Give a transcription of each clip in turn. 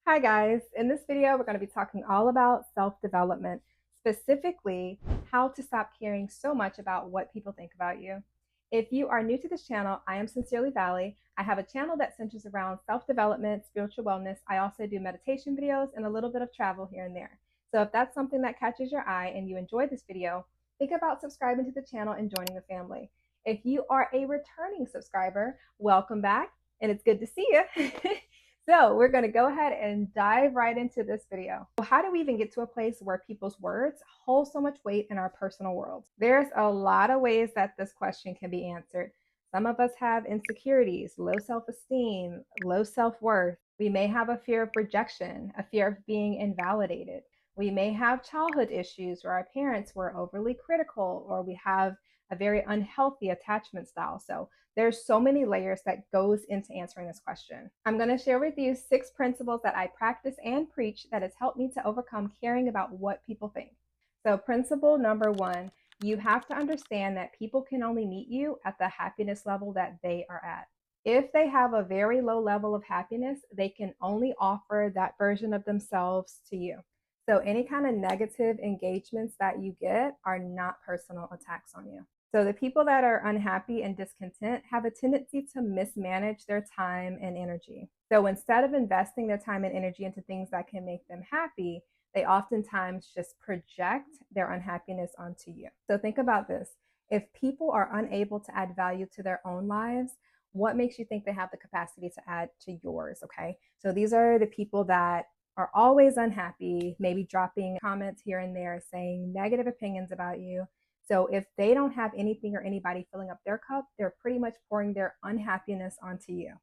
Hi guys, in this video we're going to be talking all about self-development, specifically how to stop caring so much about what people think about you. If you are new to this channel, I am Sincerely Valley. I have a channel that centers around self-development, spiritual wellness. I also do meditation videos and a little bit of travel here and there. So if that's something that catches your eye and you enjoyed this video, think about subscribing to the channel and joining the family. If you are a returning subscriber, welcome back and it's good to see you. So we're going to go ahead and dive right into this video. How do we even get to a place where people's words hold so much weight in our personal world? There's a lot of ways that this question can be answered. Some of us have insecurities, low self-esteem, low self-worth. We may have a fear of rejection, a fear of being invalidated. We may have childhood issues where our parents were overly critical, or we have a very unhealthy attachment style. So there's so many layers that goes into answering this question. I'm going to share with you 6 principles that I practice and preach that has helped me to overcome caring about what people think. So principle number 1, you have to understand that people can only meet you at the happiness level that they are at. If they have a very low level of happiness, they can only offer that version of themselves to you. So any kind of negative engagements that you get are not personal attacks on you. So the people that are unhappy and discontent have a tendency to mismanage their time and energy. So instead of investing their time and energy into things that can make them happy, they oftentimes just project their unhappiness onto you. So think about this. If people are unable to add value to their own lives, what makes you think they have the capacity to add to yours? Okay. So these are the people that are always unhappy, maybe dropping comments here and there, saying negative opinions about you. So if they don't have anything or anybody filling up their cup, they're pretty much pouring their unhappiness onto you.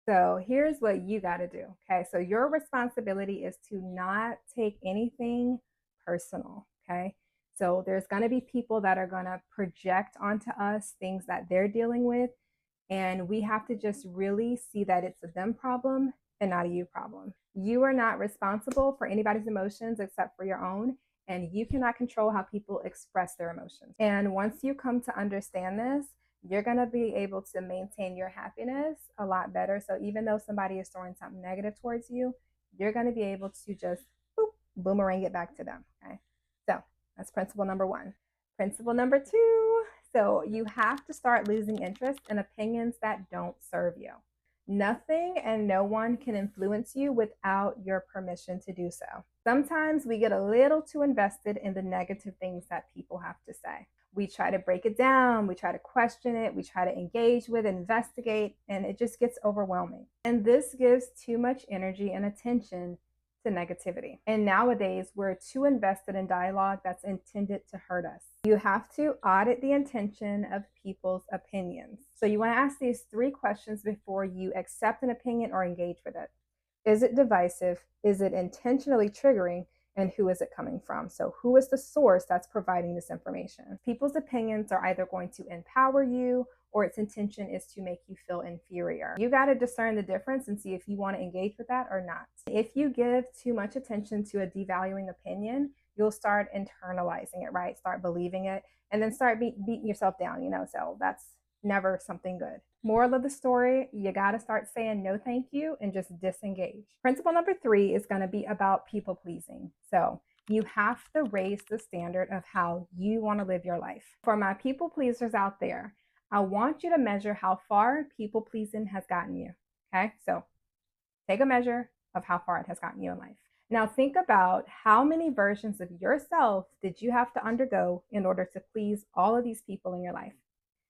So here's what you got to do. Okay. So your responsibility is to not take anything personal. Okay. So there's going to be people that are going to project onto us things that they're dealing with. And we have to just really see that it's a them problem and not a you problem. You are not responsible for anybody's emotions except for your own. And you cannot control how people express their emotions. And once you come to understand this, you're going to be able to maintain your happiness a lot better. So even though somebody is throwing something negative towards you, you're going to be able to just boop, boomerang it back to them. Okay. So that's principle number 1. Principle number 2. So you have to start losing interest in opinions that don't serve you. Nothing and no one can influence you without your permission to do so. Sometimes we get a little too invested in the negative things that people have to say. We try to break it down, we try to question it, we try to engage with, investigate, and it just gets overwhelming. And this gives too much energy and attention to negativity. And nowadays, we're too invested in dialogue that's intended to hurt us. You have to audit the intention of people's opinions. So you want to ask these 3 questions before you accept an opinion or engage with it. Is it divisive? Is it intentionally triggering? And who is it coming from? So who is the source that's providing this information? People's opinions are either going to empower you or its intention is to make you feel inferior. You got to discern the difference and see if you want to engage with that or not. If you give too much attention to a devaluing opinion, you'll start internalizing it, right? Start believing it and then start beating yourself down, so that's never something good. Moral of the story, you got to start saying no thank you and just disengage. Principle number 3 is going to be about people pleasing. So you have to raise the standard of how you want to live your life. For my people pleasers out there, I want you to measure how far people pleasing has gotten you. Okay, so take a measure of how far it has gotten you in life. Now think about how many versions of yourself did you have to undergo in order to please all of these people in your life?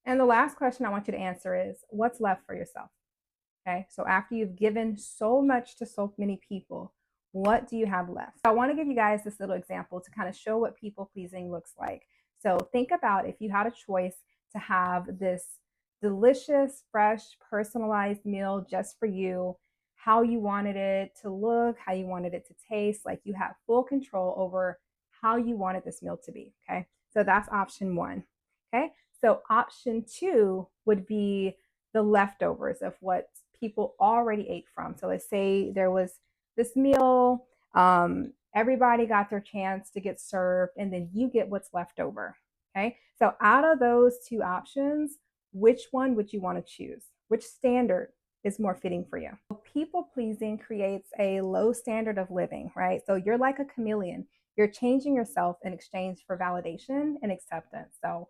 And the last question I want you to answer is, what's left for yourself? Okay, so after you've given so much to so many people, what do you have left? I want to give you guys this little example to kind of show what people pleasing looks like. So think about if you had a choice to have this delicious, fresh, personalized meal just for you, how you wanted it to look, how you wanted it to taste, like you have full control over how you wanted this meal to be. Okay, so that's option 1. Okay, so option 2 would be the leftovers of what people already ate from. So let's say there was this meal, everybody got their chance to get served, and then you get what's left over. Okay, so out of those 2 options, which one would you want to choose? Which standard is more fitting for you. People pleasing creates a low standard of living, right? So you're like a chameleon. You're changing yourself in exchange for validation and acceptance. So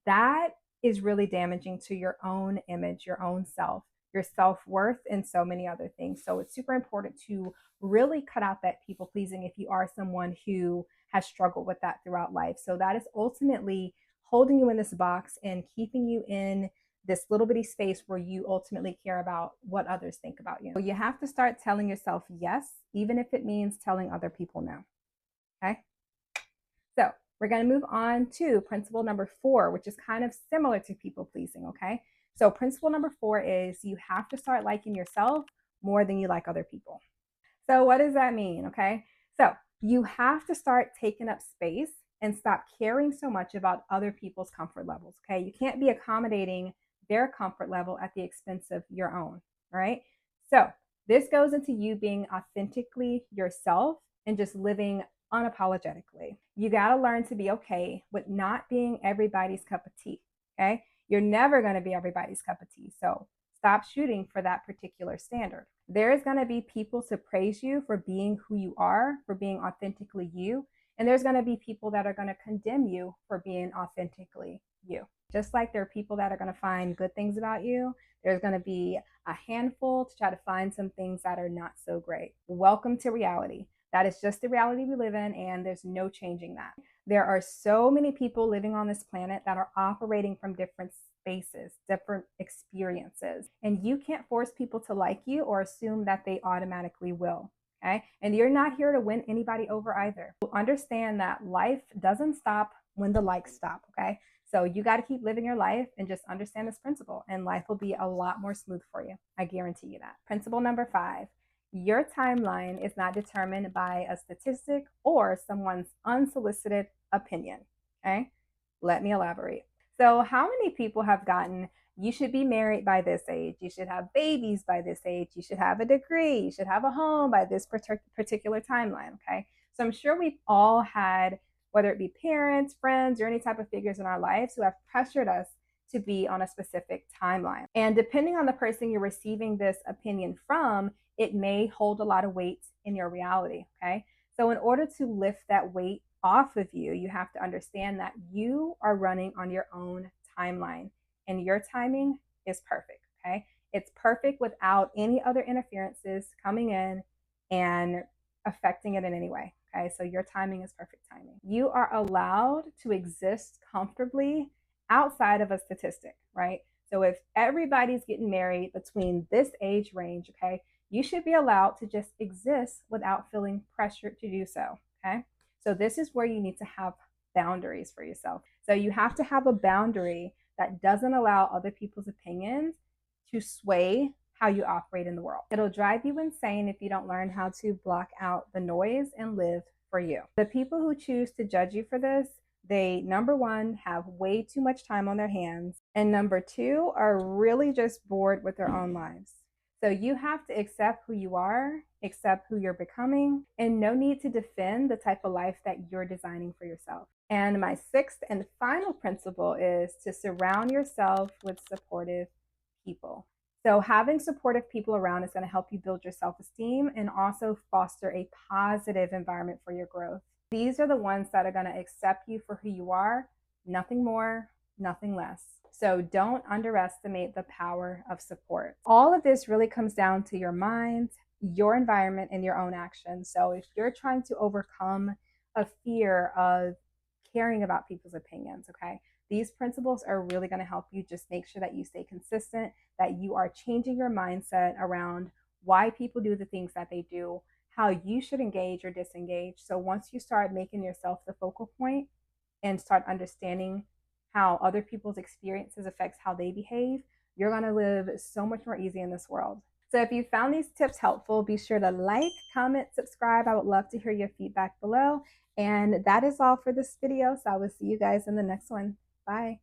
that is really damaging to your own image, your own self, your self-worth, and so many other things. So it's super important to really cut out that people pleasing if you are someone who has struggled with that throughout life. So that is ultimately holding you in this box and keeping you in this little bitty space where you ultimately care about what others think about you. So you have to start telling yourself yes, even if it means telling other people no. Okay. So we're going to move on to principle number 4, which is kind of similar to people pleasing. Okay. So principle number 4 is you have to start liking yourself more than you like other people. So what does that mean? Okay. So you have to start taking up space and stop caring so much about other people's comfort levels. Okay. You can't be accommodating their comfort level at the expense of your own. Right. So this goes into you being authentically yourself and just living unapologetically. You got to learn to be okay with not being everybody's cup of tea. Okay. You're never going to be everybody's cup of tea. So stop shooting for that particular standard. There is going to be people to praise you for being who you are, for being authentically you. And there's going to be people that are going to condemn you for being authentically you. Just like there are people that are going to find good things about you, there's going to be a handful to try to find some things that are not so great. Welcome to reality. That is just the reality we live in, and there's no changing that. There are so many people living on this planet that are operating from different spaces, different experiences, and you can't force people to like you or assume that they automatically will. Okay. And you're not here to win anybody over either. Understand that life doesn't stop when the likes stop. Okay. So you got to keep living your life and just understand this principle, and life will be a lot more smooth for you. I guarantee you that. Principle number 5. Your timeline is not determined by a statistic or someone's unsolicited opinion. Okay. Let me elaborate. So how many people have gotten, you should be married by this age, you should have babies by this age, you should have a degree, you should have a home by this particular timeline, okay? So I'm sure we've all had, whether it be parents, friends, or any type of figures in our lives who have pressured us to be on a specific timeline. And depending on the person you're receiving this opinion from, it may hold a lot of weight in your reality, okay? So in order to lift that weight off of you, you have to understand that you are running on your own timeline and your timing is perfect. Okay. It's perfect without any other interferences coming in and affecting it in any way. Okay. So your timing is perfect timing. You are allowed to exist comfortably outside of a statistic, right? So if everybody's getting married between this age range, okay, you should be allowed to just exist without feeling pressured to do so. Okay. So this is where you need to have boundaries for yourself. So you have to have a boundary that doesn't allow other people's opinions to sway how you operate in the world. It'll drive you insane if you don't learn how to block out the noise and live for you. The people who choose to judge you for this, they, number 1, have way too much time on their hands, and number 2, are really just bored with their own lives. So you have to accept who you are, accept who you're becoming, and no need to defend the type of life that you're designing for yourself. And my 6th and final principle is to surround yourself with supportive people. So having supportive people around is going to help you build your self-esteem and also foster a positive environment for your growth. These are the ones that are going to accept you for who you are, nothing more, nothing less. So don't underestimate the power of support. All of this really comes down to your mind, your environment, and your own actions. So if you're trying to overcome a fear of caring about people's opinions, okay, these principles are really going to help you just make sure that you stay consistent, that you are changing your mindset around why people do the things that they do, how you should engage or disengage. So once you start making yourself the focal point and start understanding how other people's experiences affects how they behave, you're going to live so much more easy in this world. So if you found these tips helpful, be sure to like, comment, subscribe. I would love to hear your feedback below. And that is all for this video. So I will see you guys in the next one. Bye.